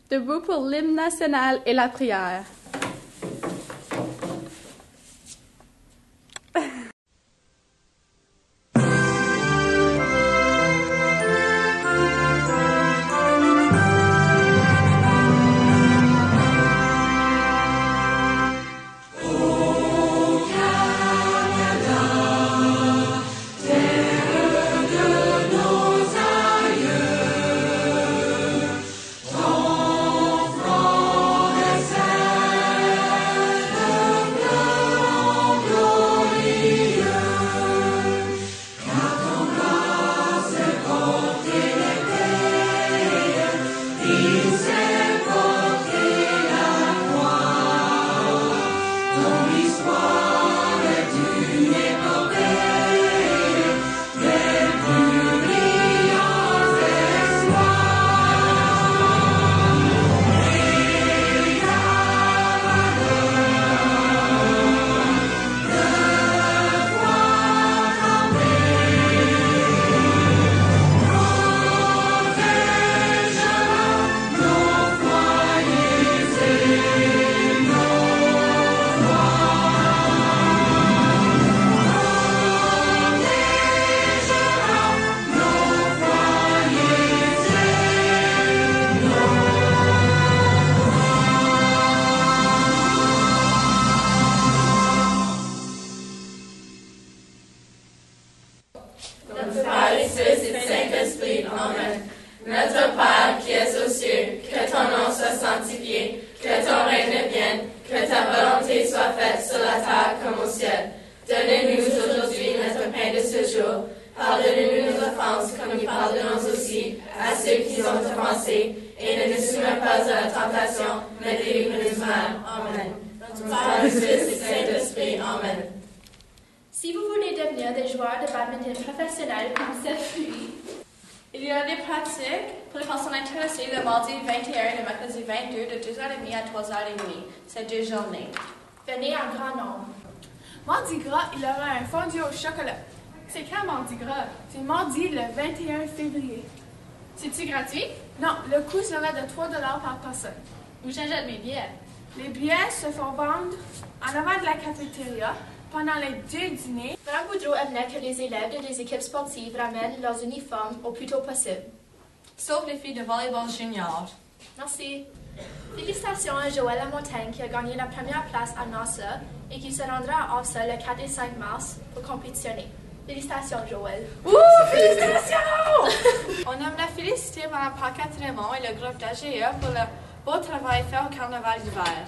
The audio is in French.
Debout pour l'hymne national et la prière. Notre Père et Fils et Saint-Esprit. Amen. Notre Père qui es aux cieux, que ton nom soit sanctifié, que ton règne vienne, que ta volonté soit faite sur la terre comme au ciel. Donne-nous aujourd'hui notre pain de ce jour. Pardonne-nous nos offenses comme nous pardonnons aussi à ceux qui ont offensé. Et ne nous soumets pas à la tentation, mais délivre-nous du mal. Amen. Notre Père et Fils et Saint-Esprit. Amen. Si vous voulez devenir des joueurs de badminton professionnels comme cette fille, il y a des pratiques pour les personnes intéressées le mardi 21 et le mercredi 22 de 2h30 à 3h30. C'est 2 journées. Venez en grand nombre. Mardi gras, il y aura un fondu au chocolat. C'est quand Mardi gras? C'est mardi le 21 février. C'est-tu gratuit? Non, le coût sera de 3 $ par personne. Où j'achète mes billets? Les billets se font vendre en avant de la cafétéria pendant les 2 dîners. Mme Boudreau aimerait que les élèves des équipes sportives ramènent leurs uniformes au plus tôt possible. Sauf les filles de volleyball junior. Merci. Félicitations à Joël Lamontagne qui a gagné la première place à NASA et qui se rendra à OFSA le 4 et 5 mars pour compétitionner. Félicitations, Joël. Ouh, félicitations! On aime la féliciter Mme Paquette Raymond et le groupe d'AGE pour le beau travail fait au carnaval d'hiver.